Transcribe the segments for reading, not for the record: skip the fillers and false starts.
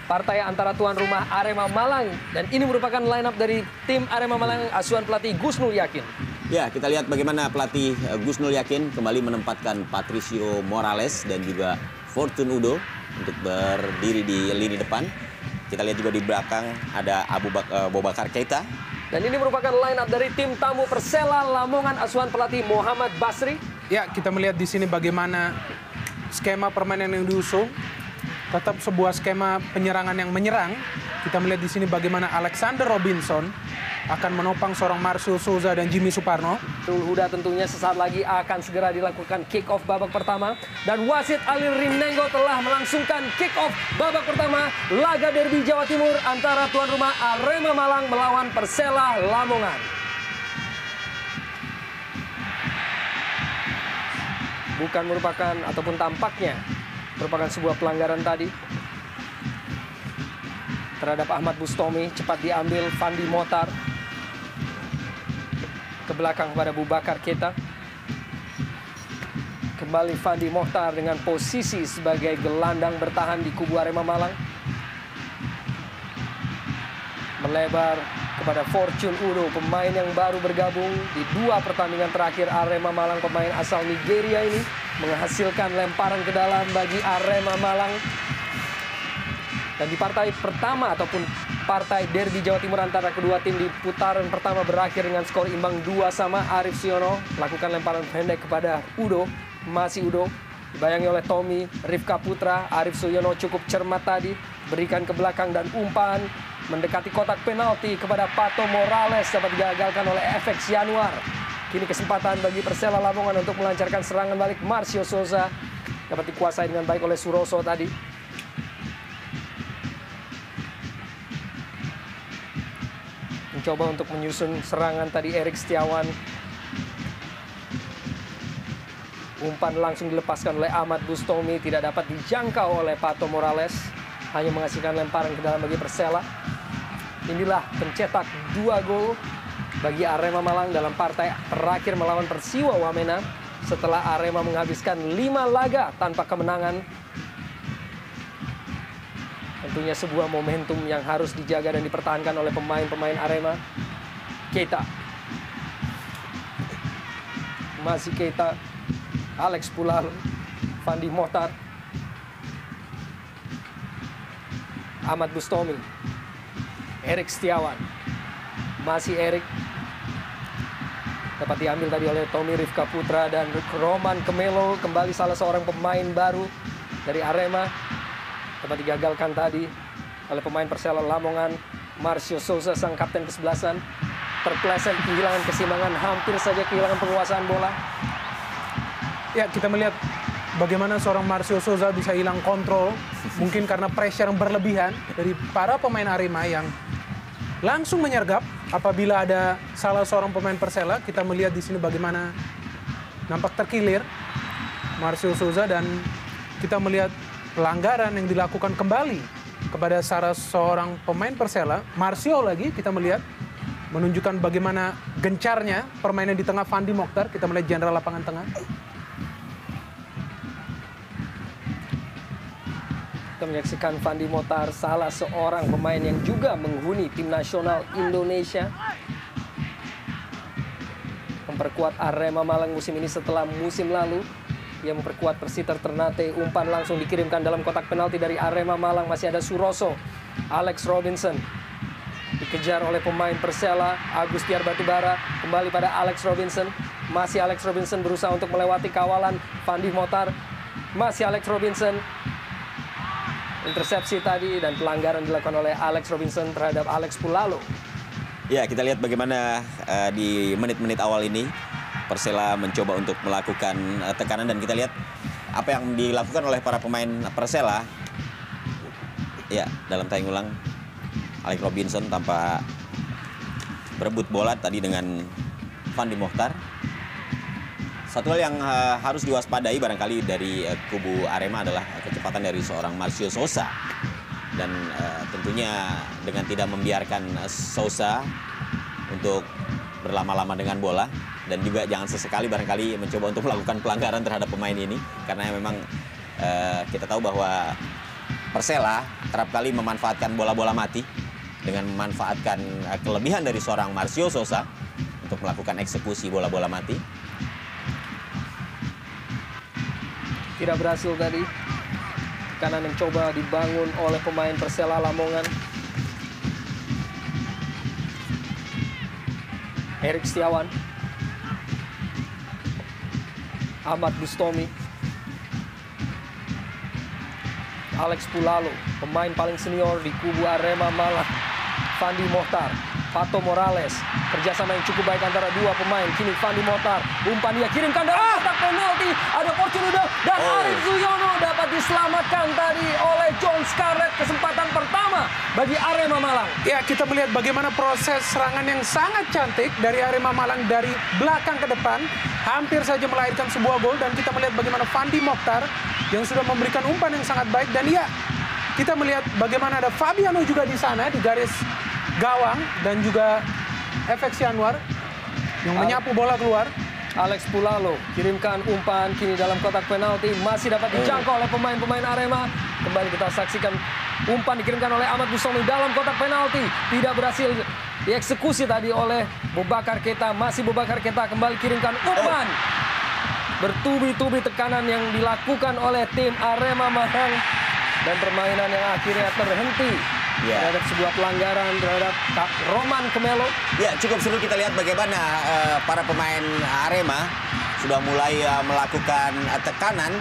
partai antara tuan rumah Arema Malang. Dan ini merupakan line up dari tim Arema Malang asuhan pelatih Gusnul Yakin. Ya, kita lihat bagaimana pelatih Gusnul Yakin kembali menempatkan Patricio Morales dan juga Fortune Udo untuk berdiri di lini depan. Kita lihat juga di belakang ada Boubacar Keita. Dan ini merupakan line up dari tim tamu Persela Lamongan asuhan pelatih Muhammad Basri. Ya, kita melihat di sini bagaimana skema permainan yang diusung. Tetap sebuah skema penyerangan yang menyerang. Kita melihat di sini bagaimana Alexander Robinson akan menopang seorang Marcio Souza dan Jimmy Suparno. Huda tentunya sesaat lagi akan segera dilakukan kick off babak pertama. Dan wasit Ali Rimnenggo telah melangsungkan kick off babak pertama laga derby Jawa Timur antara tuan rumah Arema Malang melawan Persela Lamongan. Bukan merupakan ataupun tampaknya merupakan sebuah pelanggaran tadi terhadap Ahmad Bustomi. Cepat diambil Fandi Motar ke belakang pada Boubacar Keita. Kembali Fandi Mokhtar dengan posisi sebagai gelandang bertahan di kubu Arema Malang. Melebar kepada Fortune Udo, pemain yang baru bergabung di 2 pertandingan terakhir Arema Malang. Pemain asal Nigeria ini menghasilkan lemparan ke dalam bagi Arema Malang. Dan di partai pertama ataupun partai derby Jawa Timur antara kedua tim di putaran pertama berakhir dengan skor imbang 2-2. Arif Siono melakukan lemparan pendek kepada Udo. Masih Udo dibayangi oleh Tommy, Rifka Putra. Arif Siono cukup cermat tadi, berikan ke belakang dan umpan mendekati kotak penalti kepada Pato Morales dapat digagalkan oleh FX Januar. Kini kesempatan bagi Persela Lamongan untuk melancarkan serangan balik. Marcio Souza dapat dikuasai dengan baik oleh Suroso tadi. Mencoba untuk menyusun serangan tadi Erik Setiawan. Umpan langsung dilepaskan oleh Ahmad Bustomi, tidak dapat dijangkau oleh Pato Morales. Hanya menghasilkan lemparan ke dalam bagi Persela. Inilah pencetak 2 gol bagi Arema Malang dalam partai terakhir melawan Persiwa Wamena setelah Arema menghabiskan 5 laga tanpa kemenangan. Tentunya sebuah momentum yang harus dijaga dan dipertahankan oleh pemain-pemain Arema. Keita. Masih Keita. Alex Pulalo. Fandi Mokhtar. Ahmad Bustomi. Erik Setiawan. Masih Erik. Dapat diambil tadi oleh Tommy Rifka Putra dan Roman Kemelo. Kembali salah seorang pemain baru dari Arema. Dapat digagalkan tadi oleh pemain Persela Lamongan. Marcio Souza sang kapten kesebelasan terpeleset, kehilangan keseimbangan, hampir saja kehilangan penguasaan bola. Ya, kita melihat bagaimana seorang Marcio Souza bisa hilang kontrol. Mungkin karena pressure yang berlebihan dari para pemain Arema yang langsung menyergap apabila ada salah seorang pemain Persela. Kita melihat di sini bagaimana nampak terkilir Marcio Souza dan kita melihat pelanggaran yang dilakukan kembali kepada salah seorang pemain Persela. Marcio lagi kita melihat menunjukkan bagaimana gencarnya permainan di tengah Fandi Mokhtar. Kita melihat jenderal lapangan tengah. Kita menyaksikan Fandi Mokhtar, salah seorang pemain yang juga menghuni tim nasional Indonesia. Memperkuat Arema Malang musim ini setelah musim lalu. Ia memperkuat Persiter Ternate. Umpan langsung dikirimkan dalam kotak penalti dari Arema Malang. Masih ada Suroso. Alex Robinson. Dikejar oleh pemain Persela. Agustiar Batubara. Kembali pada Alex Robinson. Masih Alex Robinson berusaha untuk melewati kawalan Fandi Mokhtar. Masih Alex Robinson. Intersepsi tadi dan pelanggaran dilakukan oleh Alex Robinson terhadap Alex Pulalo. Ya, kita lihat bagaimana di menit-menit awal ini Persela mencoba untuk melakukan tekanan dan kita lihat apa yang dilakukan oleh para pemain Persela. Ya, dalam tayang ulang Alex Robinson tanpa berebut bola tadi dengan Fandi Mokhtar. Satu hal yang harus diwaspadai barangkali dari kubu Arema adalah kecepatan dari seorang Marcio Souza. Dan tentunya dengan tidak membiarkan Souza untuk berlama-lama dengan bola. Dan juga jangan sesekali barangkali mencoba untuk melakukan pelanggaran terhadap pemain ini. Karena memang kita tahu bahwa Persela kerap kali memanfaatkan bola-bola mati dengan memanfaatkan kelebihan dari seorang Marcio Sousa untuk melakukan eksekusi bola-bola mati. Tidak berhasil tadi. Kanan yang coba dibangun oleh pemain Persela Lamongan. Erik Setiawan. Ahmad Bustomi. Alex Pulalo, pemain paling senior di kubu Arema Malang. Fandi Mohtar, Pato Morales, kerjasama yang cukup baik antara dua pemain. Kini Fandi Mohtar, umpan dia kirimkan dalam kotak penalti. Ada Fortunudo dan Arif Suyono dapat diselamatkan tadi oleh John Scarlett. Kesempatan pertama bagi Arema Malang. Ya, kita melihat bagaimana proses serangan yang sangat cantik dari Arema Malang dari belakang ke depan. Hampir saja melahirkan sebuah gol dan kita melihat bagaimana Fandi Mohtar yang sudah memberikan umpan yang sangat baik. Dan ya, kita melihat bagaimana ada Fabiano juga di sana di garis gawang dan juga FX Yanwar yang menyapu bola keluar. Alex Pulalo kirimkan umpan kini dalam kotak penalti, masih dapat dijangkau oleh pemain-pemain Arema. Kembali kita saksikan umpan dikirimkan oleh Ahmad Bustomi dalam kotak penalti, tidak berhasil dieksekusi tadi oleh Boubacar Keita. Masih Boubacar Keita kembali kirimkan umpan. Bertubi-tubi tekanan yang dilakukan oleh tim Arema Malang dan permainan yang akhirnya terhenti terhadap sebuah pelanggaran terhadap Roman Kemelo. Ya, cukup seru kita lihat bagaimana para pemain Arema sudah mulai melakukan tekanan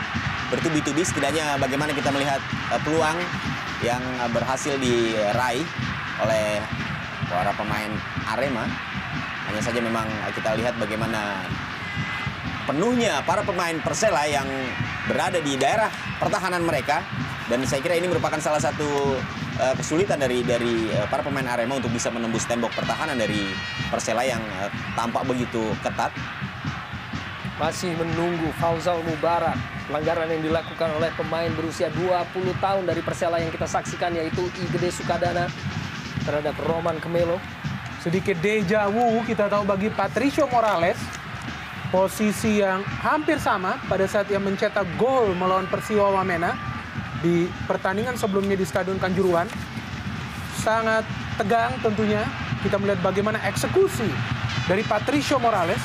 bertubi-tubi. Setidaknya bagaimana kita melihat peluang yang berhasil diraih oleh para pemain Arema. Hanya saja memang kita lihat bagaimana penuhnya para pemain Persela yang berada di daerah pertahanan mereka. Dan saya kira ini merupakan salah satu kesulitan dari para pemain Arema untuk bisa menembus tembok pertahanan dari Persela yang tampak begitu ketat. Masih menunggu Fauzal Mubarak. Pelanggaran yang dilakukan oleh pemain berusia 20 tahun dari Persela yang kita saksikan, yaitu Igede Sukadana terhadap Roman Kemelo. Sedikit deja vu kita tahu bagi Patricio Morales. Posisi yang hampir sama pada saat ia mencetak gol melawan Persiwa Wamena di pertandingan sebelumnya di Stadion Kanjuruhan. Sangat tegang tentunya. Kita melihat bagaimana eksekusi dari Patricio Morales.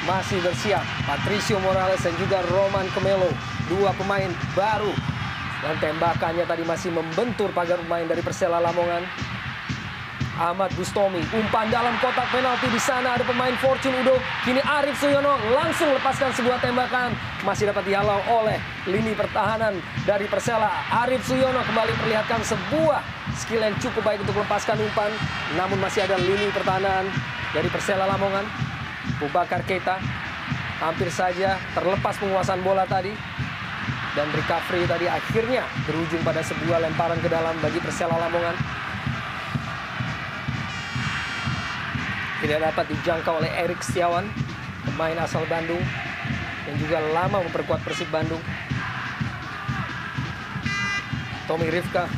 Masih bersiap Patricio Morales dan juga Roman Kemelo, dua pemain baru. Dan tembakannya tadi masih membentur pagar pemain dari Persela Lamongan. Ahmad Bustomi, umpan dalam kotak penalti. Di sana ada pemain Fortune Udo. Kini Arif Suyono langsung lepaskan sebuah tembakan. Masih dapat dihalau oleh lini pertahanan dari Persela. Arif Suyono kembali perlihatkan sebuah skill yang cukup baik untuk melepaskan umpan. Namun masih ada lini pertahanan dari Persela Lamongan. Boubacar Keita hampir saja terlepas penguasaan bola tadi. Dan recovery tadi akhirnya berujung pada sebuah lemparan ke dalam bagi Persela Lamongan. Tidak dapat dijangkau oleh Erik Setiawan, pemain asal Bandung yang juga lama memperkuat Persib Bandung. Tommy Rifka.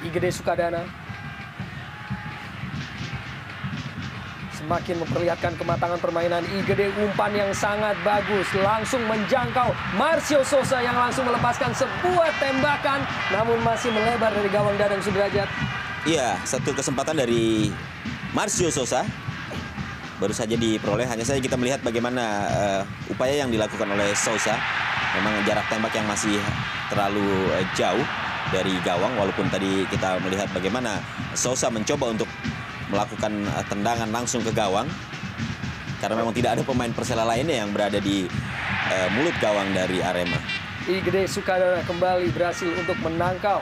Igede Sukadana. Semakin memperlihatkan kematangan permainan Igede, umpan yang sangat bagus. Langsung menjangkau Marcio Sousa yang langsung melepaskan sebuah tembakan. Namun masih melebar dari gawang Dadang Sudrajat. Iya, satu kesempatan dari Marcio Sousa baru saja diperoleh. Hanya saja kita melihat bagaimana upaya yang dilakukan oleh Sousa. Memang jarak tembak yang masih terlalu jauh dari gawang. Walaupun tadi kita melihat bagaimana Sousa mencoba untuk melakukan tendangan langsung ke gawang. Karena memang tidak ada pemain Persela lainnya yang berada di mulut gawang dari Arema. Igede Sukadana kembali berhasil untuk menangkal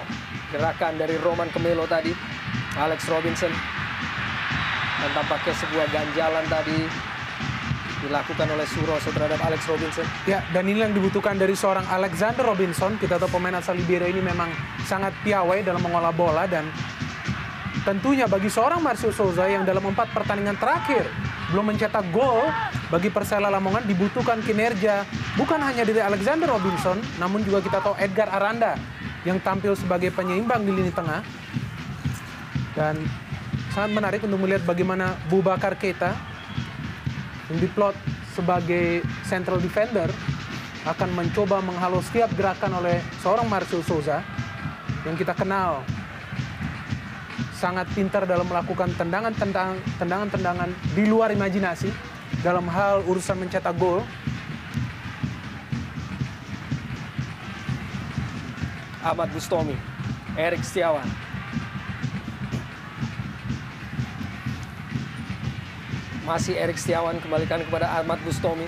gerakan dari Roman Kemelo tadi. Alex Robinson. Dan tampaknya sebuah ganjalan tadi dilakukan oleh Suroso terhadap Alex Robinson. Ya, dan ini yang dibutuhkan dari seorang Alexander Robinson. Kita tahu pemain asal Liberia ini memang sangat piawai dalam mengolah bola. Dan tentunya bagi seorang Marcio Sousa yang dalam 4 pertandingan terakhir belum mencetak gol, bagi Persela Lamongan dibutuhkan kinerja bukan hanya dari Alexander Robinson, namun juga kita tahu Edgar Aranda yang tampil sebagai penyeimbang di lini tengah. Dan sangat menarik untuk melihat bagaimana Boubacar Keita yang diplot sebagai central defender akan mencoba menghalau setiap gerakan oleh seorang Marcio Souza yang kita kenal sangat pintar dalam melakukan tendangan-tendangan di luar imajinasi dalam hal urusan mencetak gol. Ahmad Bustomi, Erik Setiawan. Masih Erik Setiawan, kembalikan kepada Ahmad Bustomi.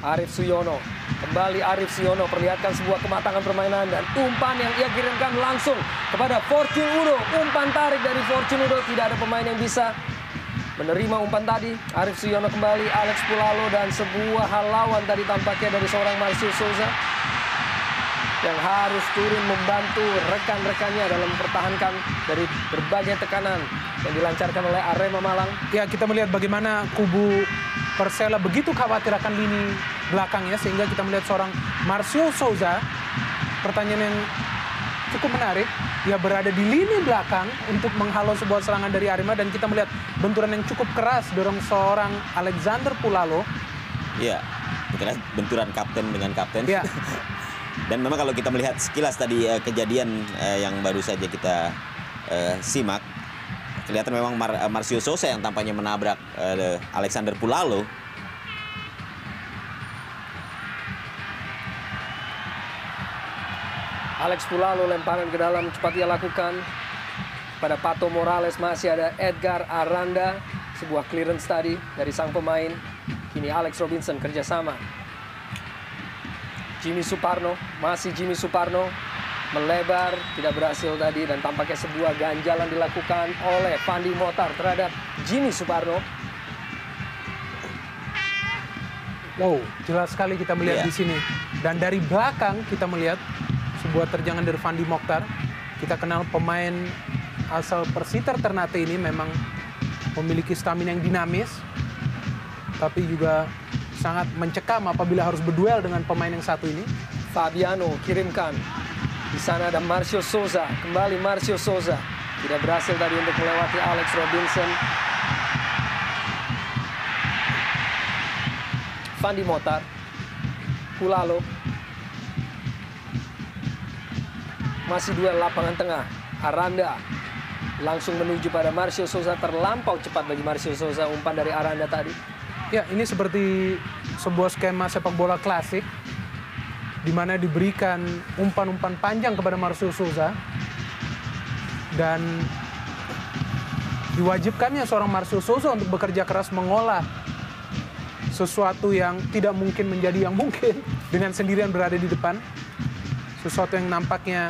Arif Suyono, kembali Arif Suyono, perlihatkan sebuah kematangan permainan dan umpan yang ia kirimkan langsung kepada Fortune Udo. Umpan tarik dari Fortune Udo, tidak ada pemain yang bisa menerima umpan tadi. Arif Suyono kembali, Alex Pulalo, dan sebuah halauan tadi tampaknya dari seorang Marcio Souza yang harus turun membantu rekan-rekannya dalam mempertahankan dari berbagai tekanan yang dilancarkan oleh Arema Malang. Ya, kita melihat bagaimana kubu Persela begitu khawatir akan lini belakangnya, sehingga kita melihat seorang Marcio Souza, pertanyaan yang cukup menarik, ia berada di lini belakang untuk menghalau sebuah serangan dari Arema, dan kita melihat benturan yang cukup keras dorong seorang Alexander Pulalo. Iya, kita lihat benturan kapten dengan kapten. Ya. Dan memang kalau kita melihat sekilas tadi kejadian yang baru saja kita simak, kelihatan memang Marcio Souza yang tampaknya menabrak Alexander Pulalo. Alex Pulalo lemparan ke dalam, cepat ia lakukan pada Pato Morales. Masih ada Edgar Aranda, sebuah clearance tadi dari sang pemain. Kini Alex Robinson kerjasama. Jimmy Suparno, masih Jimmy Suparno, melebar, tidak berhasil tadi, dan tampaknya sebuah ganjalan dilakukan oleh Fandi Motar terhadap Jimmy Suparno. Wow, jelas sekali kita melihat di sini. Dan dari belakang kita melihat sebuah terjangan dari Fandi Mokhtar. Kita kenal pemain asal Persita Ternate ini memang memiliki stamina yang dinamis, tapi juga sangat mencekam apabila harus berduel dengan pemain yang satu ini. Fabiano kirimkan. Di sana ada Marcio Souza, kembali Marcio Souza. Tidak berhasil tadi untuk melewati Alex Robinson. Fandi Motar, Pulalo. Masih duel lapangan tengah. Aranda langsung menuju pada Marcio Souza, terlampau cepat bagi Marcio Souza umpan dari Aranda tadi. Ya, ini seperti sebuah skema sepak bola klasik di mana diberikan umpan-umpan panjang kepada Marcio Souza dan diwajibkannya seorang Marcio Souza untuk bekerja keras mengolah sesuatu yang tidak mungkin menjadi yang mungkin dengan sendirian berada di depan. Sesuatu yang nampaknya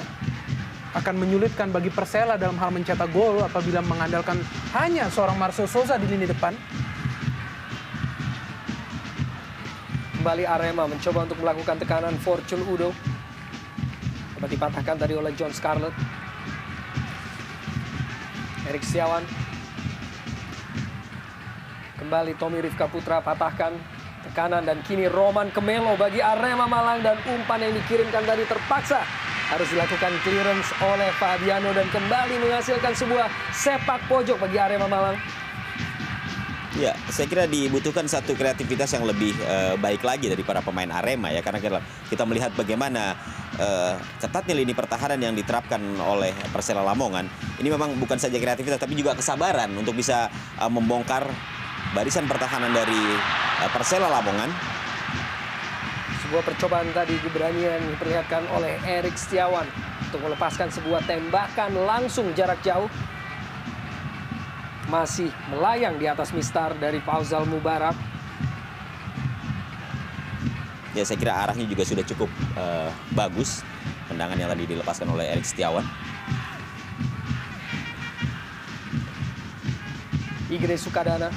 akan menyulitkan bagi Persela dalam hal mencetak gol apabila mengandalkan hanya seorang Marcio Souza di lini depan. Kembali Arema mencoba untuk melakukan tekanan. Fortune Udo dapat dipatahkan tadi oleh John Scarlett. Erik Setiawan. Kembali Tommy Rifka Putra patahkan tekanan, dan kini Roman Kemelo bagi Arema Malang, dan umpan yang dikirimkan tadi terpaksa harus dilakukan clearance oleh Fabiano dan kembali menghasilkan sebuah sepak pojok bagi Arema Malang. Ya, saya kira dibutuhkan satu kreativitas yang lebih baik lagi dari para pemain Arema ya, karena kita melihat bagaimana ketatnya lini pertahanan yang diterapkan oleh Persela Lamongan. Ini memang bukan saja kreativitas tapi juga kesabaran untuk bisa membongkar barisan pertahanan dari Persela Lamongan. Sebuah percobaan tadi, keberanian diperlihatkan oleh Erik Setiawan untuk melepaskan sebuah tembakan langsung jarak jauh. Masih melayang di atas mistar dari Fauzal Mubarak. Ya, saya kira arahnya juga sudah cukup bagus. Tendangan yang tadi dilepaskan oleh Erik Setiawan. Igre Sukadana.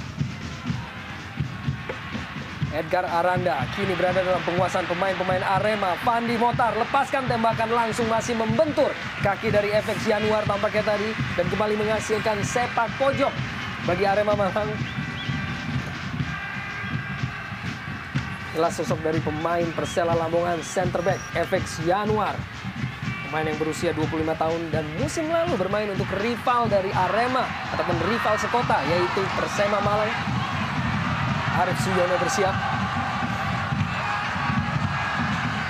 Edgar Aranda kini berada dalam penguasaan pemain-pemain Arema. Fandi Motar lepaskan tembakan langsung, masih membentur kaki dari FX Januar tampaknya tadi, dan kembali menghasilkan sepak pojok bagi Arema Malang. Inilah sosok dari pemain Persela Lamongan, center back FX Januar. Pemain yang berusia 25 tahun dan musim lalu bermain untuk rival dari Arema ataupun rival sekota, yaitu Persema Malang. Arif Suyono bersiap.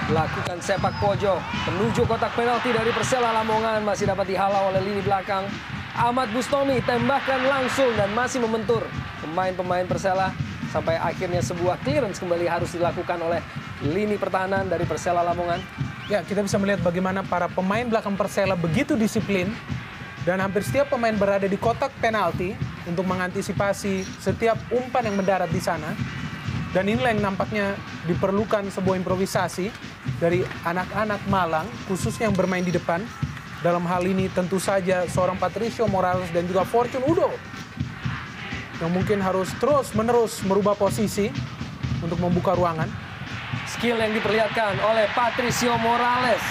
Lakukan sepak pojok menuju kotak penalti dari Persela Lamongan, masih dapat dihalau oleh lini belakang. Ahmad Bustami tembakkan langsung dan masih membentur pemain-pemain Persela sampai akhirnya sebuah clearance kembali harus dilakukan oleh lini pertahanan dari Persela Lamongan. Ya, kita bisa melihat bagaimana para pemain belakang Persela begitu disiplin dan hampir setiap pemain berada di kotak penalti untuk mengantisipasi setiap umpan yang mendarat di sana. Dan inilah yang nampaknya diperlukan sebuah improvisasi dari anak-anak Malang, khususnya yang bermain di depan. Dalam hal ini tentu saja seorang Patricio Morales dan juga Fortune Udo, yang mungkin harus terus-menerus merubah posisi untuk membuka ruangan. Skill yang diperlihatkan oleh Patricio Morales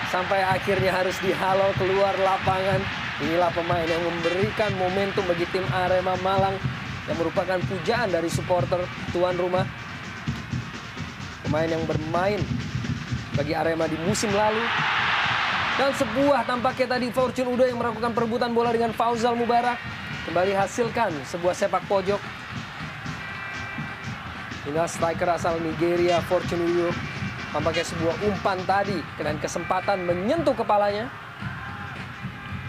sampai akhirnya harus dihalau keluar lapangan. Inilah pemain yang memberikan momentum bagi tim Arema Malang, yang merupakan pujaan dari supporter tuan rumah. Pemain yang bermain bagi Arema di musim lalu. Dan sebuah tampaknya tadi Fortune Udo yang melakukan perebutan bola dengan Fauzal Mubarak. Kembali hasilkan sebuah sepak pojok. Inilah striker asal Nigeria, Fortune Udo. Tampaknya sebuah umpan tadi dengan kesempatan menyentuh kepalanya.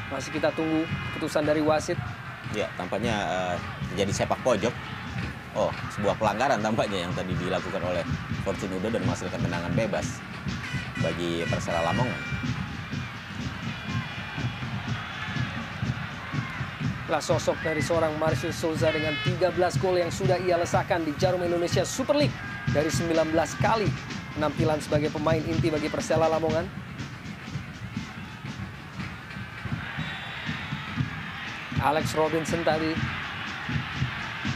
Masih kita tunggu keputusan dari wasit. Ya, tampaknya terjadi sepak pojok. Oh, sebuah pelanggaran tampaknya yang tadi dilakukan oleh Fortune Udo dan menghasilkan tendangan bebas bagi Persela Lamongan. Lah sosok dari seorang Marcio Souza dengan 13 gol yang sudah ia lesakan di Jarum Indonesia Super League dari 19 kali penampilan sebagai pemain inti bagi Persela Lamongan. Alex Robinson tadi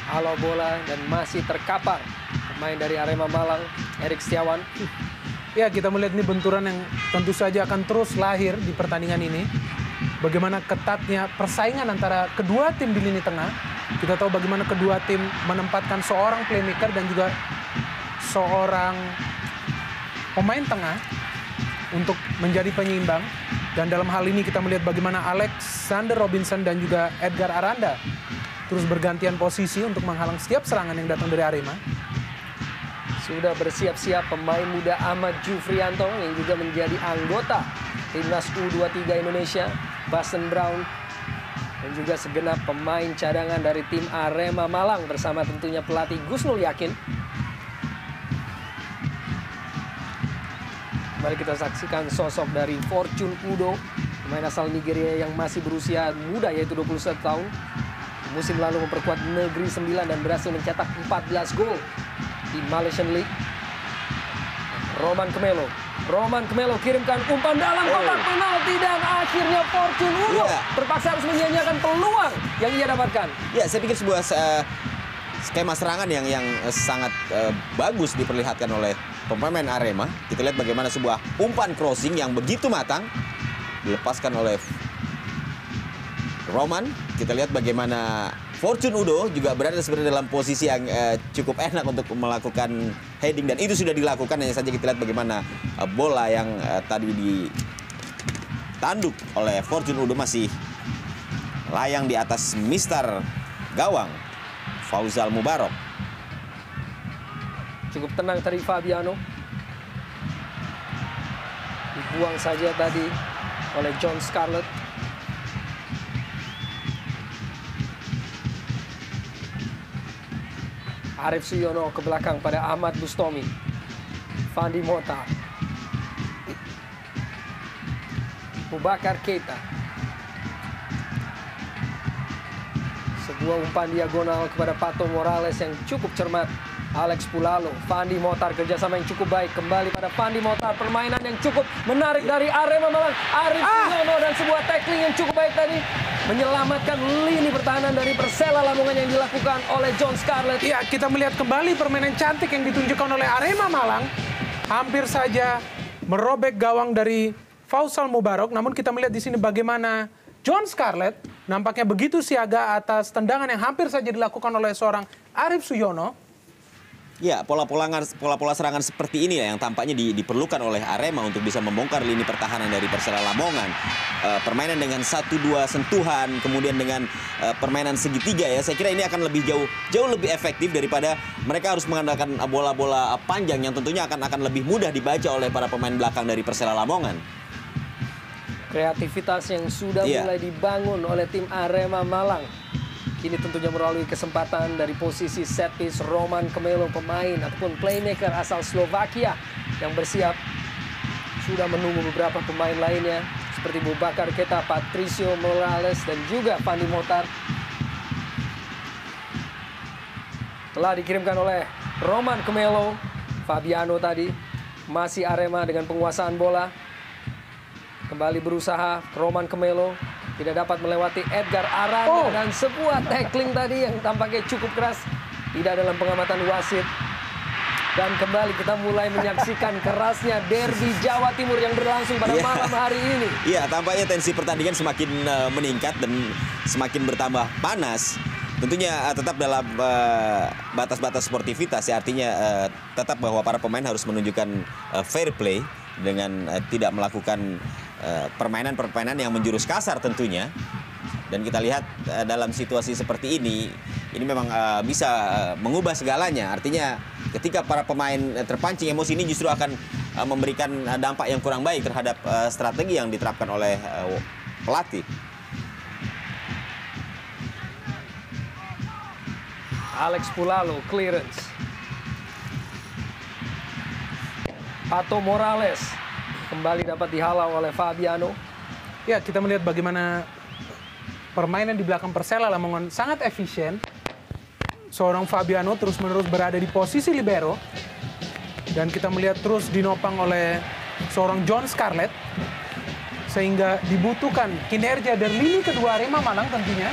halo bola dan masih terkapar pemain dari Arema Malang, Erik Setiawan. Ya, kita melihat ini benturan yang tentu saja akan terus lahir di pertandingan ini. Bagaimana ketatnya persaingan antara kedua tim di lini tengah. Kita tahu bagaimana kedua tim menempatkan seorang playmaker dan juga seorang pemain tengah untuk menjadi penyeimbang. Dan dalam hal ini kita melihat bagaimana Alexander Robinson dan juga Edgar Aranda terus bergantian posisi untuk menghalang setiap serangan yang datang dari Arema. Sudah bersiap-siap pemain muda Ahmad Jufrianto yang juga menjadi anggota Timnas U23 Indonesia, Basten Brown, dan juga segenap pemain cadangan dari tim Arema Malang bersama tentunya pelatih Gusnul Yakin. Mari kita saksikan sosok dari Fortune Udo, pemain asal Nigeria yang masih berusia muda yaitu 21 tahun. Musim lalu memperkuat Negeri 9 dan berhasil mencetak 14 gol di Malaysian League. Roman Kemelo kirimkan umpan dalam kotak penalti dan akhirnya Fortune Udo terpaksa harus menyia-nyiakan peluang yang ia dapatkan. Ya, saya pikir sebuah skema serangan yang sangat bagus diperlihatkan oleh pemain Arema. Kita lihat bagaimana sebuah umpan crossing yang begitu matang dilepaskan oleh Roman. Kita lihat bagaimana Fortune Udo juga berada sebenarnya dalam posisi yang cukup enak untuk melakukan heading, dan itu sudah dilakukan. Hanya saja kita lihat bagaimana bola yang tadi ditanduk oleh Fortune Udo masih layang di atas Mister Gawang Fauzal Mubarak. Cukup tenang tadi Fabiano. Dibuang saja tadi oleh John Scarlett. Arif Suyono ke belakang pada Ahmad Bustami. Fandi Mota. Bubakar Keita. Sebuah umpan diagonal kepada Pato Morales yang cukup cermat. Alex Pulalo, Fandi Motar, kerjasama yang cukup baik. Kembali pada Fandi Motar, permainan yang cukup menarik dari Arema Malang. Arif Suyono dan sebuah tackling yang cukup baik tadi menyelamatkan lini pertahanan dari Persela Lamongan yang dilakukan oleh John Scarlett. Ya, kita melihat kembali permainan cantik yang ditunjukkan oleh Arema Malang. Hampir saja merobek gawang dari Fauzal Mubarak. Namun kita melihat di sini bagaimana John Scarlett nampaknya begitu siaga atas tendangan yang hampir saja dilakukan oleh seorang Arif Suyono. Ya, pola-pola serangan seperti ini ya yang tampaknya diperlukan oleh Arema untuk bisa membongkar lini pertahanan dari Persela Lamongan. Permainan dengan 1-2 sentuhan, kemudian dengan permainan segitiga ya. Saya kira ini akan lebih jauh lebih efektif daripada mereka harus mengandalkan bola-bola panjang yang tentunya akan lebih mudah dibaca oleh para pemain belakang dari Persela Lamongan. Kreativitas yang sudah mulai dibangun oleh tim Arema Malang. Kini tentunya melalui kesempatan dari posisi set piece Roman Khmelo, pemain ataupun playmaker asal Slovakia yang bersiap. Sudah menunggu beberapa pemain lainnya seperti Boubacar Keita, Patricio Morales dan juga Fandi Motar. Telah dikirimkan oleh Roman Khmelo, Fabiano tadi. Masih Arema dengan penguasaan bola. Kembali berusaha Roman Khmelo. Tidak dapat melewati Edgar Aranda dan sebuah tackling tadi yang tampaknya cukup keras. Tidak dalam pengamatan wasit. Dan kembali kita mulai menyaksikan kerasnya derby Jawa Timur yang berlangsung pada malam hari ini. Iya, tampaknya tensi pertandingan semakin meningkat dan semakin bertambah panas. Tentunya tetap dalam batas-batas sportivitas ya, artinya tetap bahwa para pemain harus menunjukkan fair play dengan tidak melakukan permainan-permainan yang menjurus kasar tentunya. Dan kita lihat dalam situasi seperti ini memang bisa mengubah segalanya. Artinya ketika para pemain terpancing emosi ini justru akan memberikan dampak yang kurang baik terhadap strategi yang diterapkan oleh pelatih. Alex Pulalo, clearance. Pato Morales kembali dapat dihalau oleh Fabiano. Ya, kita melihat bagaimana permainan di belakang Persela Lamongan sangat efisien. Seorang Fabiano terus-menerus berada di posisi libero. Dan kita melihat terus dinopang oleh seorang John Scarlett. Sehingga dibutuhkan kinerja dari lini kedua Arema Malang tentunya.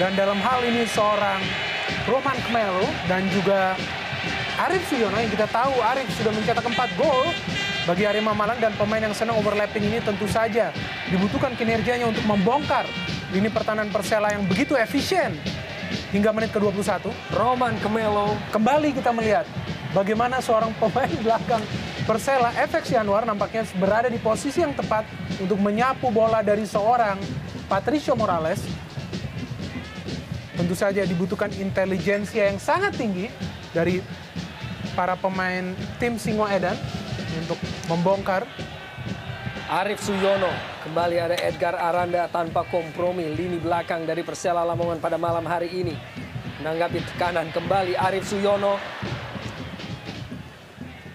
Dan dalam hal ini seorang Roman Khmelo dan juga Arif Suyono yang kita tahu Arif sudah mencetak 4 gol bagi Arema Malang, dan pemain yang senang overlapping ini tentu saja dibutuhkan kinerjanya untuk membongkar lini pertahanan Persela yang begitu efisien hingga menit ke-21. Roman Khmelo. Kembali kita melihat bagaimana seorang pemain belakang Persela, FX Januar, nampaknya berada di posisi yang tepat untuk menyapu bola dari seorang Patricio Morales. Tentu saja dibutuhkan intelijensia yang sangat tinggi dari para pemain tim Singoedan untuk membongkar. Arif Suyono, kembali ada Edgar Aranda tanpa kompromi lini belakang dari Persela Lamongan pada malam hari ini. Menanggapi tekanan kembali Arif Suyono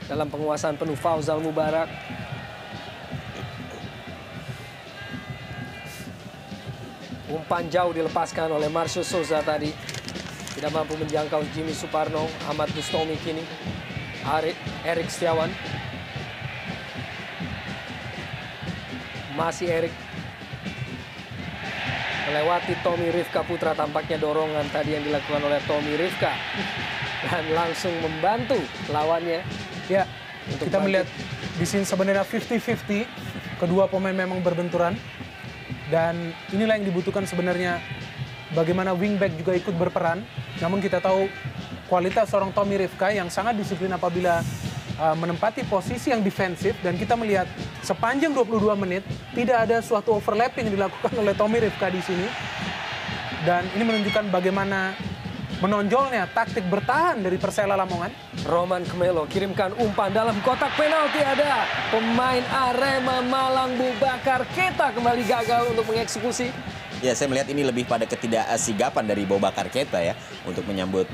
dalam penguasaan penuh Fauzal Mubarak. Umpan jauh dilepaskan oleh Marcio Souza tadi. Tidak mampu menjangkau Jimmy Suparno. Ahmad Bustomi kini. Erik Setiawan. Masih Erik. Melewati Tommy Rifka Putra, tampaknya dorongan tadi yang dilakukan oleh Tommy Rifka. Dan langsung membantu lawannya. Ya, kita melihat di sini sebenarnya 50-50. Kedua pemain memang berbenturan. Dan inilah yang dibutuhkan sebenarnya, bagaimana wingback juga ikut berperan. Namun kita tahu kualitas seorang Tommy Rifka yang sangat disiplin apabila menempati posisi yang defensif. Dan kita melihat sepanjang 22 menit tidak ada suatu overlapping yang dilakukan oleh Tommy Rifka di sini. Dan ini menunjukkan bagaimana menonjolnya taktik bertahan dari Persela Lamongan. Roman Khmelo kirimkan umpan dalam kotak penalti, ada pemain Arema Malang Boubacar Keita kembali gagal untuk mengeksekusi. Ya, saya melihat ini lebih pada ketidaksigapan dari Boubacar Keita ya untuk menyambut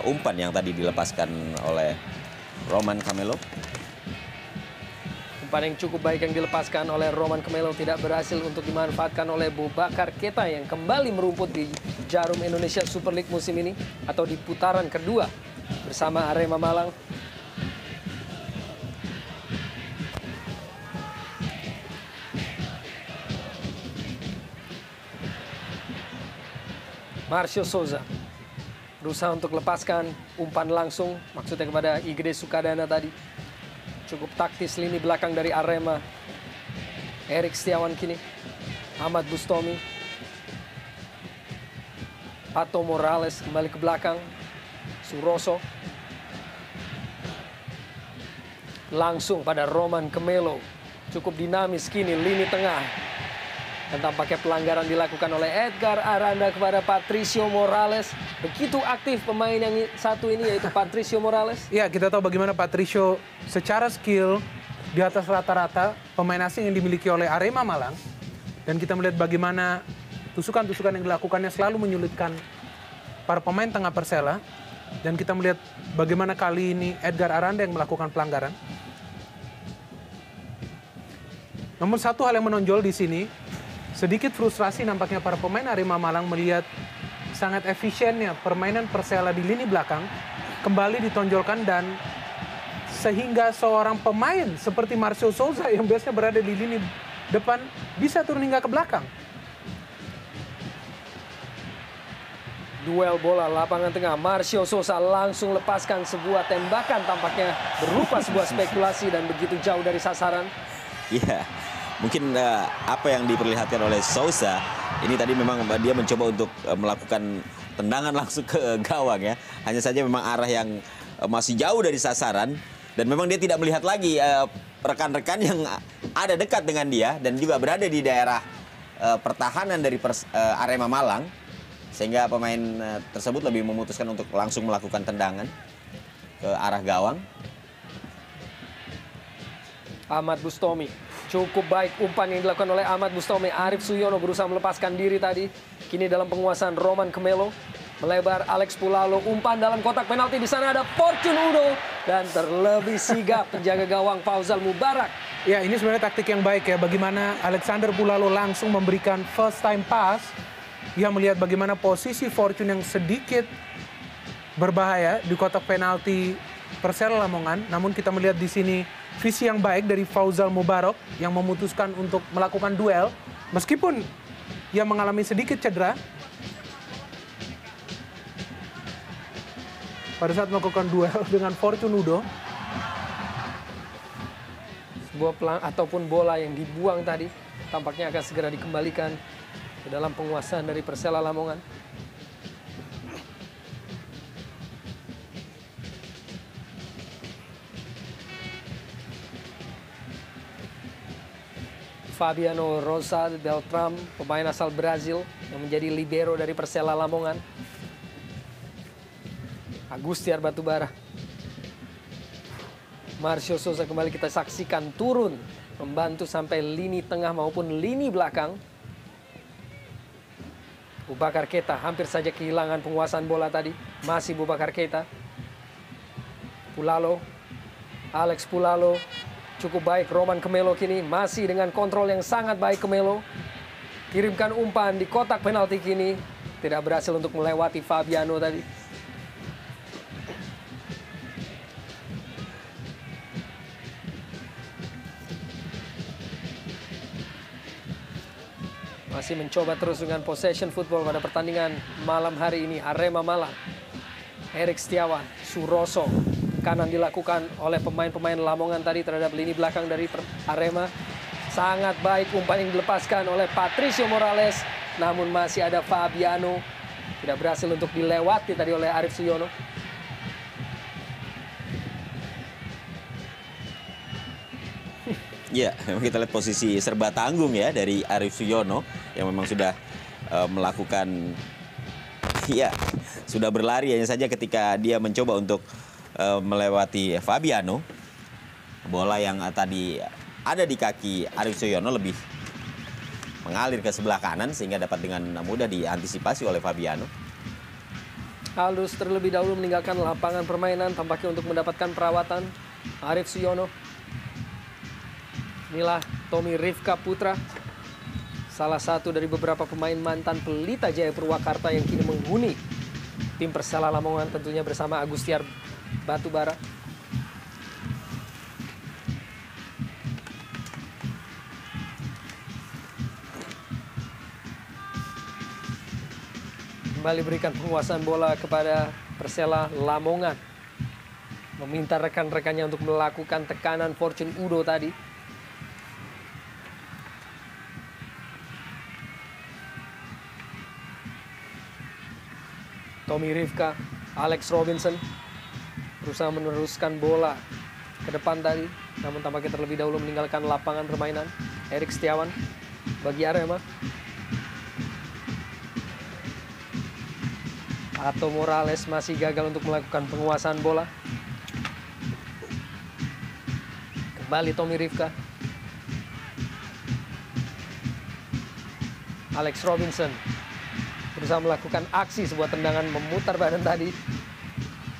umpan yang tadi dilepaskan oleh Roman Khmelo. Umpan yang cukup baik yang dilepaskan oleh Roman Khmelo tidak berhasil untuk dimanfaatkan oleh Boubacar Keita yang kembali merumput di Jarum Indonesia Super League musim ini atau di putaran kedua bersama Arema Malang. Marcio Souza berusaha untuk lepaskan umpan langsung, maksudnya kepada Igede Sukadana tadi. Cukup taktis lini belakang dari Arema. Erik Setiawan kini. Ahmad Bustomi. Pato Morales kembali ke belakang. Suroso. langsung pada Roman Kemelo. Cukup dinamis kini lini tengah. Dan tampaknya pelanggaran dilakukan oleh Edgar Aranda kepada Patricio Morales. Begitu aktif pemain yang satu ini, yaitu Patricio Morales. Ya, kita tahu bagaimana Patricio secara skill di atas rata-rata pemain asing yang dimiliki oleh Arema Malang. Dan kita melihat bagaimana tusukan-tusukan yang dilakukannya selalu menyulitkan para pemain tengah Persela. Dan kita melihat bagaimana kali ini Edgar Aranda yang melakukan pelanggaran. Namun satu hal yang menonjol di sini, sedikit frustrasi nampaknya para pemain Arema Malang melihat sangat efisiennya permainan Persela di lini belakang kembali ditonjolkan, dan sehingga seorang pemain seperti Marcio Souza yang biasanya berada di lini depan bisa turun hingga ke belakang. Duel bola lapangan tengah, Marcio Souza langsung lepaskan sebuah tembakan tampaknya berupa sebuah spekulasi dan begitu jauh dari sasaran. Iya, mungkin apa yang diperlihatkan oleh Souza ini tadi memang dia mencoba untuk melakukan tendangan langsung ke gawang ya. Hanya saja memang arah yang masih jauh dari sasaran, dan memang dia tidak melihat lagi rekan-rekan yang ada dekat dengan dia dan juga berada di daerah pertahanan dari Arema Malang, sehingga pemain tersebut lebih memutuskan untuk langsung melakukan tendangan ke arah gawang. Ahmad Bustomi, cukup baik umpan yang dilakukan oleh Ahmad Bustomi. Arif Suyono berusaha melepaskan diri tadi. Kini dalam penguasaan Roman Kemelo. Melebar Alex Pulalo, umpan dalam kotak penalti. Di sana ada Fortune Udo dan terlebih sigap penjaga gawang Fauzal Mubarak. Ya, ini sebenarnya taktik yang baik ya, bagaimana Alexander Pulalo langsung memberikan first time pass. Dia melihat bagaimana posisi Fortune yang sedikit berbahaya di kotak penalti Persela Lamongan. Namun kita melihat di sini visi yang baik dari Fauzal Mubarak yang memutuskan untuk melakukan duel meskipun ia mengalami sedikit cedera pada saat melakukan duel dengan Fortune Udo. Sebuah pelang ataupun bola yang dibuang tadi tampaknya akan segera dikembalikan ke dalam penguasaan dari Persela Lamongan. Fabiano Rosa Beltram, pemain asal Brazil yang menjadi libero dari Persela Lamongan. Agustiar Batubara. Marcio Souza kembali kita saksikan turun membantu sampai lini tengah maupun lini belakang. Boubacar Keita hampir saja kehilangan penguasaan bola tadi. Masih Boubacar Keita. Pulalo. Alex Pulalo. Cukup baik Roman Kemelo kini. Masih dengan kontrol yang sangat baik Kemelo. Kirimkan umpan di kotak penalti kini. Tidak berhasil untuk melewati Fabiano tadi. Masih mencoba terus dengan possession football pada pertandingan malam hari ini. Arema Malang. Erik Setiawan, Suroso. Kanan dilakukan oleh pemain-pemain Lamongan tadi terhadap lini belakang dari Arema. Sangat baik umpan yang dilepaskan oleh Patricio Morales. Namun masih ada Fabiano. Tidak berhasil untuk dilewati tadi oleh Arif Suyono. Ya, memang kita lihat posisi serba tanggung ya dari Arif Suyono yang memang sudah melakukan, ya sudah berlari, hanya saja ketika dia mencoba untuk melewati Fabiano, bola yang tadi ada di kaki Arif Suyono lebih mengalir ke sebelah kanan sehingga dapat dengan mudah diantisipasi oleh Fabiano. Aldus terlebih dahulu meninggalkan lapangan permainan tampaknya untuk mendapatkan perawatan. Arif Suyono. Inilah Tommy Rifka Putra, salah satu dari beberapa pemain mantan Pelita Jaya Purwakarta yang kini menghuni tim Persela Lamongan, tentunya bersama Agustiar Batubara. Kembali berikan penguasaan bola kepada Persela Lamongan. Meminta rekan-rekannya untuk melakukan tekanan Fortune Udo tadi. Tommy Rifka, Alex Robinson berusaha meneruskan bola ke depan tadi. Namun tampaknya terlebih dahulu meninggalkan lapangan permainan. Erik Setiawan bagi Arema. Atau Morales masih gagal untuk melakukan penguasaan bola. Kembali Tommy Rifka. Alex Robinson berusaha melakukan aksi sebuah tendangan memutar badan tadi.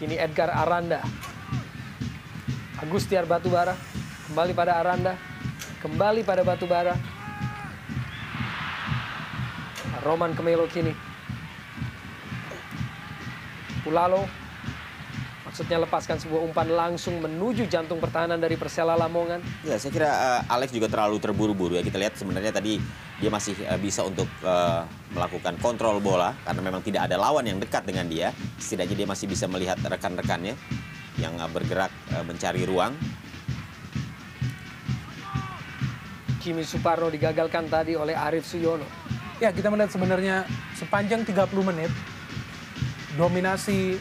Kini Edgar Aranda. Agustiar Batubara kembali pada Aranda. Kembali pada Batubara. Roman Kemelo kini. Pulalo maksudnya lepaskan sebuah umpan langsung menuju jantung pertahanan dari Persela Lamongan. Ya, saya kira Alex juga terlalu terburu-buru ya. Kita lihat sebenarnya tadi dia masih bisa untuk melakukan kontrol bola karena memang tidak ada lawan yang dekat dengan dia. Setidaknya dia masih bisa melihat rekan-rekannya yang bergerak mencari ruang. Jimmy Suparno digagalkan tadi oleh Arif Suyono. Ya, kita melihat sebenarnya sepanjang 30 menit dominasi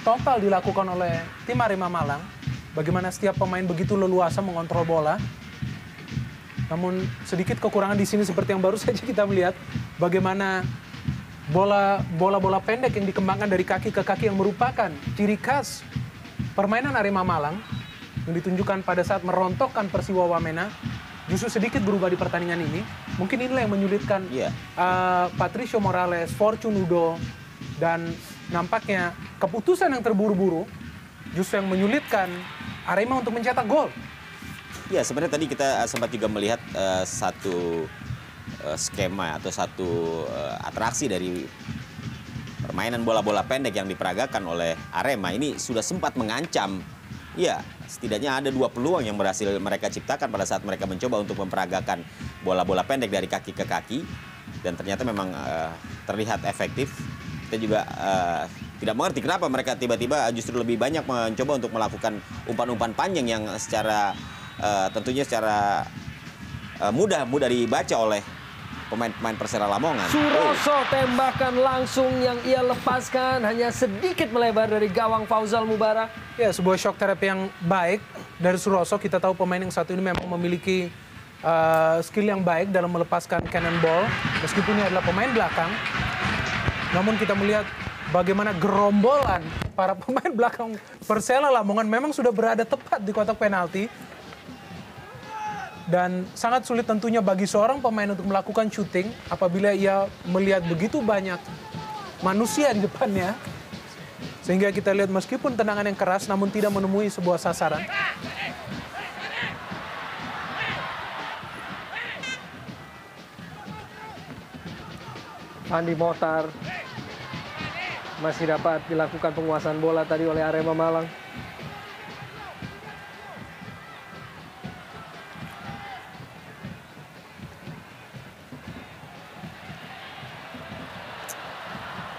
total dilakukan oleh tim Arema Malang. Bagaimana setiap pemain begitu leluasa mengontrol bola. Namun sedikit kekurangan di sini seperti yang baru saja kita melihat bagaimana bola-bola pendek yang dikembangkan dari kaki ke kaki yang merupakan ciri khas permainan Arema Malang yang ditunjukkan pada saat merontokkan Persiwa Wamena. Justru sedikit berubah di pertandingan ini. Mungkin inilah yang menyulitkan Patricio Morales, Fortune Udo, dan nampaknya keputusan yang terburu-buru justru yang menyulitkan Arema untuk mencetak gol. Ya, sebenarnya tadi kita sempat juga melihat satu skema atau satu atraksi dari permainan bola-bola pendek yang diperagakan oleh Arema ini sudah sempat mengancam. Ya, setidaknya ada 2 peluang yang berhasil mereka ciptakan pada saat mereka mencoba untuk memperagakan bola-bola pendek dari kaki ke kaki. Dan ternyata memang terlihat efektif. Kita juga tidak mengerti kenapa mereka tiba-tiba justru lebih banyak mencoba untuk melakukan umpan-umpan panjang yang secara tentunya secara mudah dibaca oleh pemain-pemain Persela Lamongan. Suroso tembakan langsung yang ia lepaskan hanya sedikit melebar dari gawang Fauzal Mubarak. Ya, sebuah shock therapy yang baik dari Suroso. Kita tahu pemain yang satu ini memang memiliki skill yang baik dalam melepaskan cannonball. Meskipun ini adalah pemain belakang. Namun kita melihat bagaimana gerombolan para pemain belakang Persela Lamongan memang sudah berada tepat di kotak penalti. Dan sangat sulit tentunya bagi seorang pemain untuk melakukan shooting apabila ia melihat begitu banyak manusia di depannya. Sehingga kita lihat meskipun tendangan yang keras namun tidak menemui sebuah sasaran. Andi Mohtar masih dapat dilakukan penguasaan bola tadi oleh Arema Malang.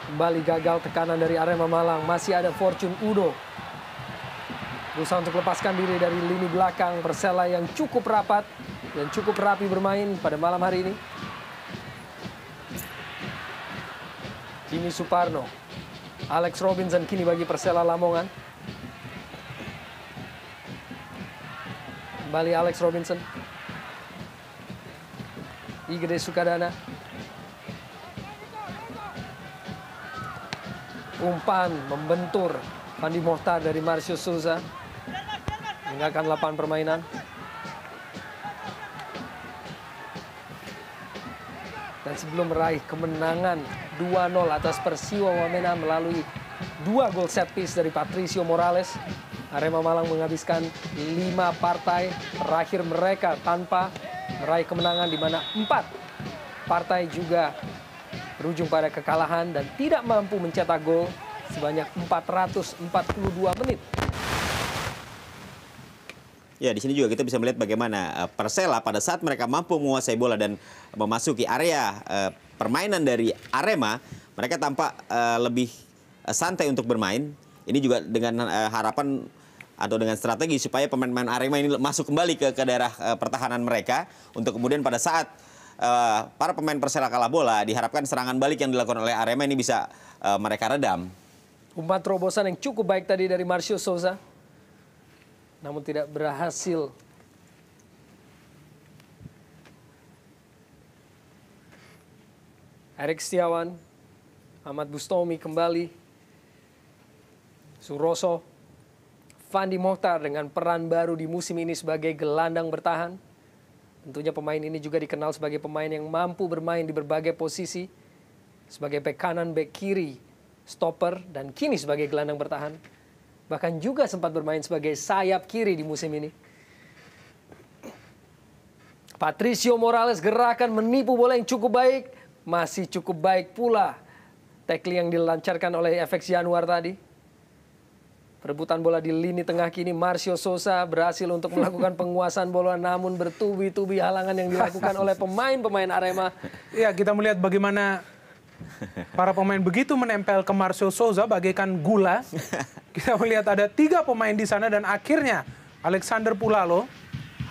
Kembali gagal tekanan dari Arema Malang. Masih ada Fortune Udo. Berusaha untuk lepaskan diri dari lini belakang Persela yang cukup rapat dan cukup rapi bermain pada malam hari ini. Jimmy Suparno. Alex Robinson kini bagi Persela Lamongan. Kembali Alex Robinson. Igede Sukadana. Umpan membentur Andi Mohtar dari Marcio Souza. Meninggalkan lapangan permainan. Dan sebelum meraih kemenangan 2-0 atas Persiwa Wamena melalui 2 gol set piece dari Patricio Morales, Arema Malang menghabiskan 5 partai terakhir mereka tanpa meraih kemenangan, di mana 4 partai juga berujung pada kekalahan dan tidak mampu mencetak gol sebanyak 442 menit. Ya, di sini juga kita bisa melihat bagaimana Persela pada saat mereka mampu menguasai bola dan memasuki area permainan dari Arema, mereka tampak lebih santai untuk bermain. Ini juga dengan harapan atau dengan strategi supaya pemain-pemain Arema ini masuk kembali ke daerah pertahanan mereka untuk kemudian pada saat para pemain Persela kalah bola, diharapkan serangan balik yang dilakukan oleh Arema ini bisa mereka redam. Umpan terobosan yang cukup baik tadi dari Marcio Souza. namun tidak berhasil. Erik Setiawan, Ahmad Bustomi kembali, Suroso, Fandi Mohtar dengan peran baru di musim ini sebagai gelandang bertahan. Tentunya pemain ini juga dikenal sebagai pemain yang mampu bermain di berbagai posisi, sebagai bek kanan, bek kiri, stopper, dan kini sebagai gelandang bertahan. Bahkan juga sempat bermain sebagai sayap kiri di musim ini. Patricio Morales, gerakan menipu bola yang cukup baik, masih cukup baik pula tackling yang dilancarkan oleh FX Januar tadi. Perebutan bola di lini tengah kini, Marcio Sosa berhasil untuk melakukan penguasaan bola, namun bertubi-tubi halangan yang dilakukan oleh pemain-pemain Arema. Ya, kita melihat bagaimana para pemain begitu menempel ke Marcio Souza bagaikan gula. Kita melihat ada 3 pemain di sana dan akhirnya Alexander Pulalo,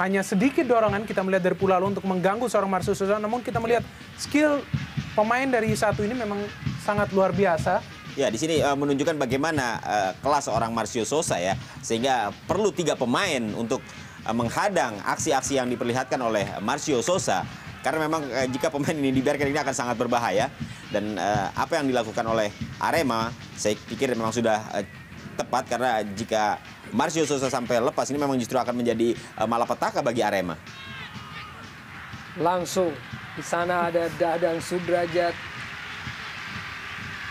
hanya sedikit dorongan kita melihat dari Pulalo untuk mengganggu seorang Marcio Souza. Namun kita melihat skill pemain dari satu ini memang sangat luar biasa. Ya, di sini menunjukkan bagaimana kelas seorang Marcio Sosa ya, sehingga perlu 3 pemain untuk menghadang aksi-aksi yang diperlihatkan oleh Marcio Sosa. Karena memang jika pemain ini dibiarkan, ini akan sangat berbahaya. Dan apa yang dilakukan oleh Arema, saya pikir memang sudah tepat, karena jika Marcio Sosa sampai lepas, ini memang justru akan menjadi malapetaka bagi Arema. Langsung di sana ada Dadang Sudrajat.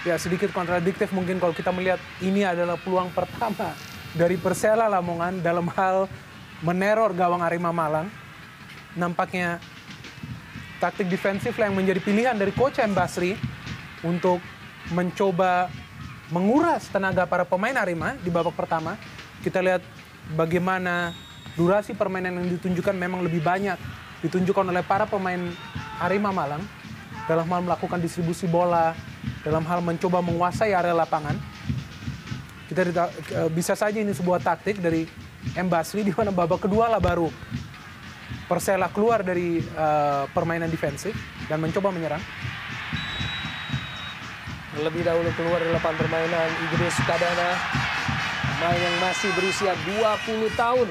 Ya, sedikit kontradiktif mungkin kalau kita melihat ini adalah peluang pertama dari Persela Lamongan dalam hal meneror gawang Arema Malang. Nampaknya taktik defensif yang menjadi pilihan dari Coach M. Basri untuk mencoba menguras tenaga para pemain Arema di babak pertama. Kita lihat bagaimana durasi permainan yang ditunjukkan memang lebih banyak ditunjukkan oleh para pemain Arema Malang dalam hal melakukan distribusi bola, dalam hal mencoba menguasai area lapangan. Kita bisa saja ini sebuah taktik dari M. Basri, di mana babak kedua lah baru Persela keluar dari permainan defensif dan mencoba menyerang. Lebih dahulu keluar dari lapangan permainan Igede Sukadana, pemain yang masih berusia 20 tahun.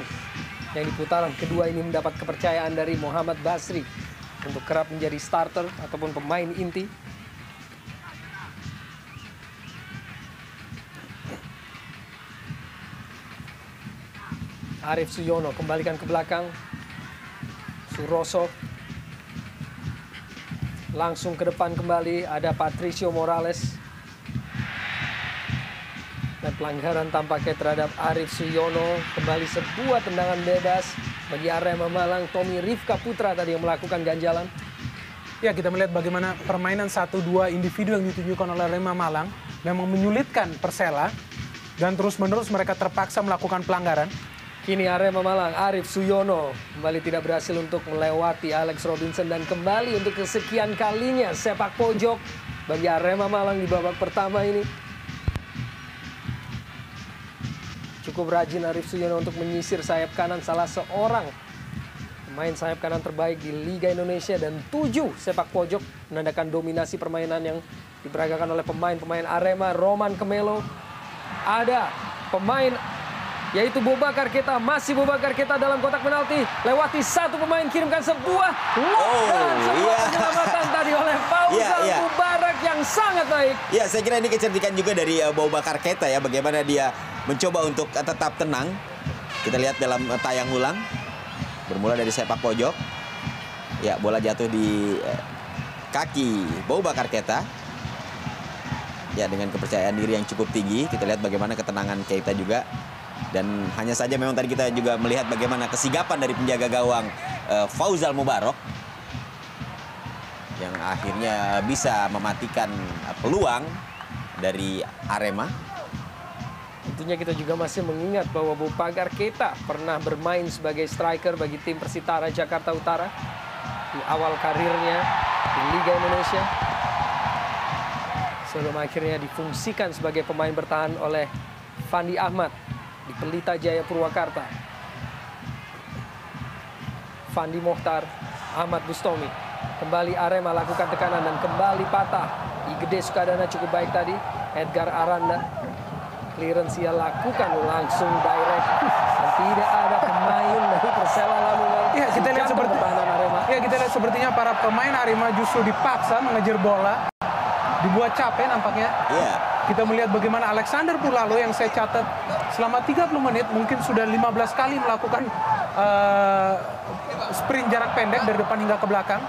Yang di putaran kedua ini mendapat kepercayaan dari Muhammad Basri untuk kerap menjadi starter ataupun pemain inti. Arif Suyono kembalikan ke belakang. Suroso langsung ke depan kembali, ada Patricio Morales. Dan pelanggaran tampaknya terhadap Arif Suyono. Kembali sebuah tendangan bebas bagi Arema Malang. Tommy Rifka Putra tadi yang melakukan ganjalan. Ya, kita melihat bagaimana permainan 1-2 individu yang ditunjukkan oleh Arema Malang memang menyulitkan Persela. Dan terus-menerus mereka terpaksa melakukan pelanggaran. Kini Arema Malang, Arif Suyono kembali tidak berhasil untuk melewati Alex Robinson. Dan kembali untuk kesekian kalinya sepak pojok bagi Arema Malang di babak pertama ini. Cukup rajin Arif Suyono untuk menyisir sayap kanan, salah seorang pemain sayap kanan terbaik di Liga Indonesia. Dan 7 sepak pojok menandakan dominasi permainan yang diperagakan oleh pemain-pemain Arema. Roman Kemelo, ada pemain yaitu Boubacar Keita, masih Boubacar Keita dalam kotak penalti, lewati satu pemain, kirimkan sebuah dan sebuah penyelamatan tadi oleh Fauzal Mubarak yang sangat baik. Ya, saya kira ini kecerdikan juga dari Boubacar Keita ya, bagaimana dia mencoba untuk tetap tenang. Kita lihat dalam tayang ulang, bermula dari sepak pojok. Ya, bola jatuh di kaki Boubacar Keita. Ya, dengan kepercayaan diri yang cukup tinggi, kita lihat bagaimana ketenangan Keita juga. Dan hanya saja memang tadi kita juga melihat bagaimana kesigapan dari penjaga gawang Fauzal Mubarak yang akhirnya bisa mematikan peluang dari Arema. Tentunya kita juga masih mengingat bahwa Boubacar Keita pernah bermain sebagai striker bagi tim Persitara Jakarta Utara di awal karirnya di Liga Indonesia, sebelum akhirnya difungsikan sebagai pemain bertahan oleh Fandi Ahmad di Pelita Jaya Purwakarta. Fandi Mohtar, Ahmad Bustomi. Kembali Arema lakukan tekanan dan kembali patah. Igede Sukadana cukup baik tadi. Edgar Aranda. Clearance ia lakukan langsung direct. Dan tidak ada pemain dari Persela Lamongan. Ya, kita lihat seperti pertahanan Arema. Ya, kita lihat sepertinya para pemain Arema justru dipaksa mengejar bola. Dibuat capek nampaknya. Iya. Kita melihat bagaimana Alexander Pulalo yang saya catat selama 30 menit mungkin sudah 15 kali melakukan sprint jarak pendek dari depan hingga ke belakang.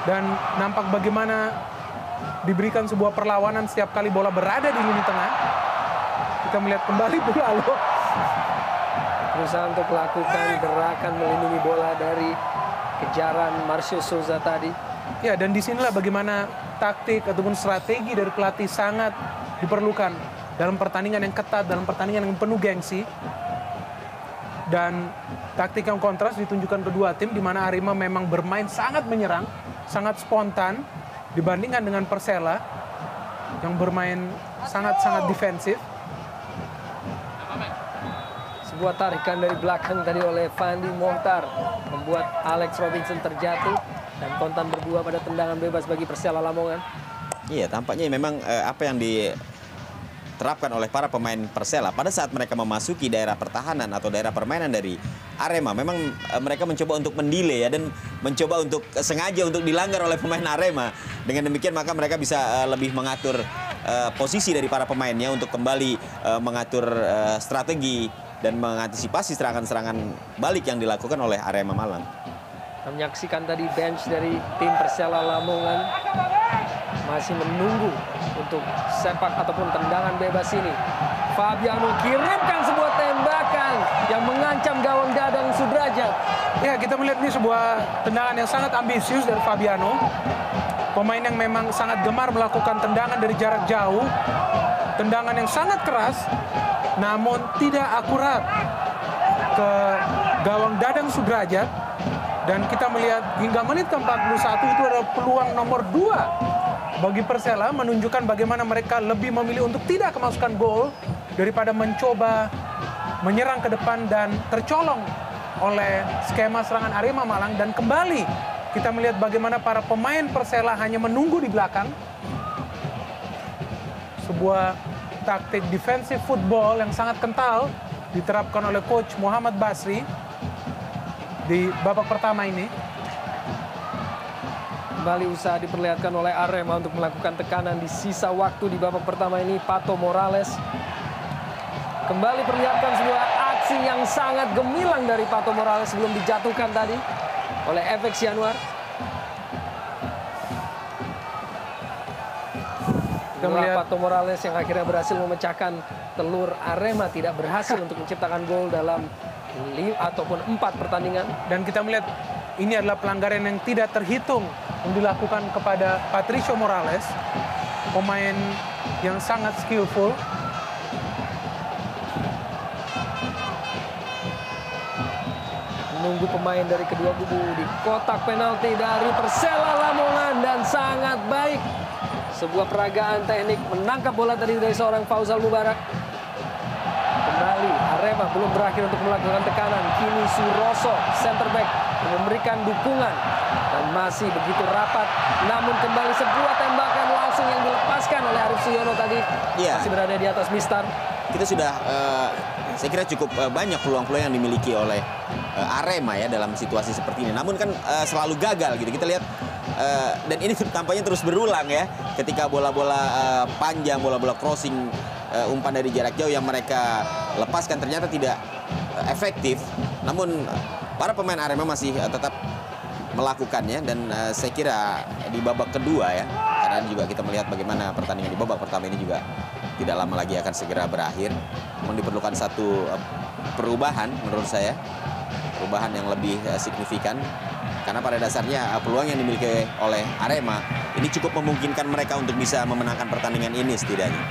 Dan nampak bagaimana diberikan sebuah perlawanan setiap kali bola berada di lini tengah. Kita melihat kembali Pulalo Berusaha untuk melakukan gerakan melindungi bola dari kejaran Marcio Souza tadi. Ya, dan disinilah bagaimana taktik ataupun strategi dari pelatih sangat diperlukan dalam pertandingan yang ketat, dalam pertandingan yang penuh gengsi. Dan taktik yang kontras ditunjukkan kedua tim, di mana Arema memang bermain sangat menyerang, sangat spontan dibandingkan dengan Persela yang bermain sangat-sangat defensif. Sebuah tarikan dari belakang tadi oleh Fandi Mohtar membuat Alex Robinson terjatuh. Dan kontan berdua pada tendangan bebas bagi Persela Lamongan. Iya, tampaknya memang apa yang diterapkan oleh para pemain Persela pada saat mereka memasuki daerah pertahanan atau daerah permainan dari Arema, memang mereka mencoba untuk mendelay ya, dan mencoba untuk sengaja untuk dilanggar oleh pemain Arema. Dengan demikian maka mereka bisa lebih mengatur posisi dari para pemainnya untuk kembali mengatur strategi dan mengantisipasi serangan-serangan balik yang dilakukan oleh Arema Malang. Kita menyaksikan tadi bench dari tim Persela Lamongan masih menunggu untuk sepak ataupun tendangan bebas ini. Fabiano kirimkan sebuah tembakan yang mengancam gawang Dadang Sudrajat. Ya, kita melihat ini sebuah tendangan yang sangat ambisius dari Fabiano. Pemain yang memang sangat gemar melakukan tendangan dari jarak jauh. Tendangan yang sangat keras, namun tidak akurat ke gawang Dadang Sudrajat. Dan kita melihat hingga menit ke-41 itu adalah peluang nomor 2 bagi Persela, menunjukkan bagaimana mereka lebih memilih untuk tidak kemasukan gol daripada mencoba menyerang ke depan dan tercolong oleh skema serangan Arema Malang. Dan kembali kita melihat bagaimana para pemain Persela hanya menunggu di belakang. Sebuah taktik defensive football yang sangat kental diterapkan oleh coach Muhammad Basri di babak pertama ini. Kembali usaha diperlihatkan oleh Arema untuk melakukan tekanan di sisa waktu di babak pertama ini. Pato Morales kembali perlihatkan sebuah aksi yang sangat gemilang dari Pato Morales sebelum dijatuhkan tadi oleh FX Januar. Pato Morales yang akhirnya berhasil memecahkan telur Arema, tidak berhasil untuk menciptakan gol dalam 5 ataupun 4 pertandingan. Dan kita melihat ini adalah pelanggaran yang tidak terhitung yang dilakukan kepada Patricio Morales, pemain yang sangat skillful. Menunggu pemain dari kedua kubu di kotak penalti dari Persela Lamongan, dan sangat baik. Sebuah peragaan teknik menangkap bola tadi dari seorang Fauzal Mubarak. Kembali Arema belum berakhir untuk melakukan tekanan. Kini Suroso center back memberikan dukungan dan masih begitu rapat. Namun kembali sebuah tembakan langsung yang dilepaskan oleh Arif Suyono tadi. Masih berada di atas Mistar. Kita sudah saya kira cukup banyak peluang-peluang yang dimiliki oleh Arema ya dalam situasi seperti ini. Namun kan selalu gagal gitu. Kita lihat dan ini tampaknya terus berulang ya. Ketika bola-bola panjang, bola-bola crossing, umpan dari jarak jauh yang mereka lepaskan ternyata tidak efektif. Namun para pemain Arema masih tetap melakukannya, dan saya kira di babak kedua ya, karena juga kita melihat bagaimana pertandingan di babak pertama ini juga tidak lama lagi akan segera berakhir. Namun diperlukan satu perubahan menurut saya, perubahan yang lebih signifikan, karena pada dasarnya peluang yang dimiliki oleh Arema ini cukup memungkinkan mereka untuk bisa memenangkan pertandingan ini setidaknya.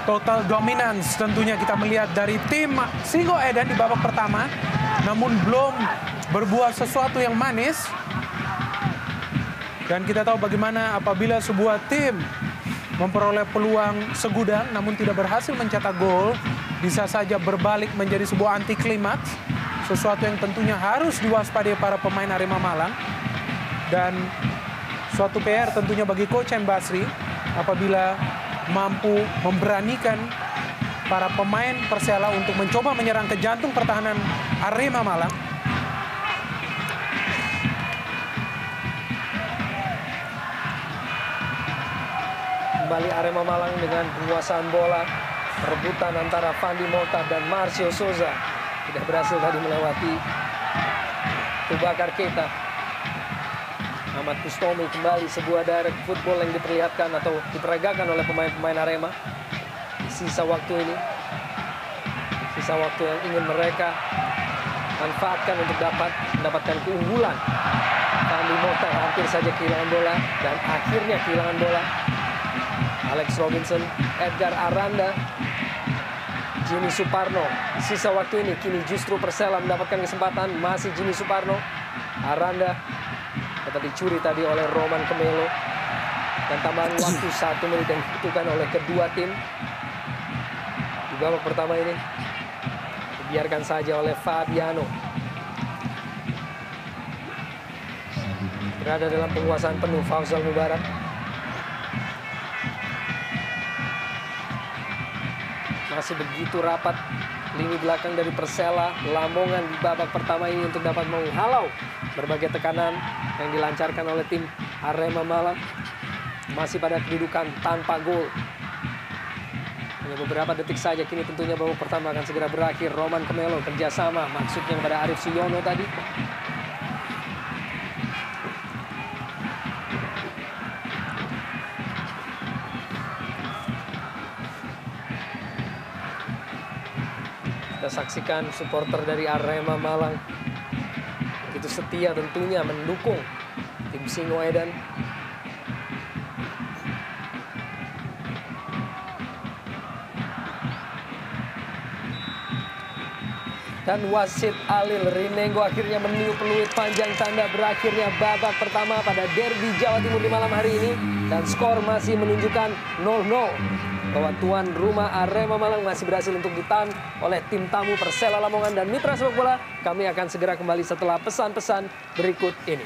Total dominance tentunya kita melihat dari tim Singo Edan di babak pertama, namun belum berbuah sesuatu yang manis. Dan kita tahu bagaimana apabila sebuah tim memperoleh peluang segudang namun tidak berhasil mencetak gol, bisa saja berbalik menjadi sebuah anti klimaks, sesuatu yang tentunya harus diwaspadai para pemain Arema Malang. Dan suatu PR tentunya bagi Coach Basri apabila mampu memberanikan para pemain Persela untuk mencoba menyerang ke jantung pertahanan Arema Malang. Kembali Arema Malang dengan penguasaan bola. Perebutan antara Fandi Mota dan Marcio Souza. Tidak berhasil tadi melewati Tubakar Keita. Ahmad Kustomi kembali, sebuah direct football yang diperlihatkan atau diperagakan oleh pemain-pemain Arema. Di sisa waktu ini, sisa waktu yang ingin mereka manfaatkan untuk mendapatkan keunggulan. Fandi Mota hampir saja kehilangan bola dan akhirnya kehilangan bola. Alex Robinson, Edgar Aranda, Jimmy Suparno. Sisa waktu ini kini justru Persela mendapatkan kesempatan. Masih Jimmy Suparno. Aranda dapat dicuri tadi oleh Roman Kemelo. Dan tambahan waktu 1 menit yang dibutuhkan oleh kedua tim. Di babak pertama ini dibiarkan saja oleh Fabiano. Berada dalam penguasaan penuh Faisal Mubarak. Masih begitu rapat lini belakang dari Persela Lamongan di babak pertama ini untuk dapat menghalau berbagai tekanan yang dilancarkan oleh tim Arema Malang. Masih pada kedudukan tanpa gol. Hanya beberapa detik saja kini tentunya babak pertama akan segera berakhir. Roman Kemelo kerjasama maksudnya kepada Arif Suyono tadi. Kita saksikan supporter dari Arema Malang begitu setia tentunya mendukung tim Singoedan. Dan wasit Alil Rinengo akhirnya meniup peluit panjang tanda berakhirnya babak pertama pada derby Jawa Timur di malam hari ini. Dan skor masih menunjukkan 0-0. Bahwa tuan rumah Arema Malang masih berhasil untuk ditahan oleh tim tamu Persela Lamongan dan Mitra Sepak Bola. Kami akan segera kembali setelah pesan-pesan berikut ini.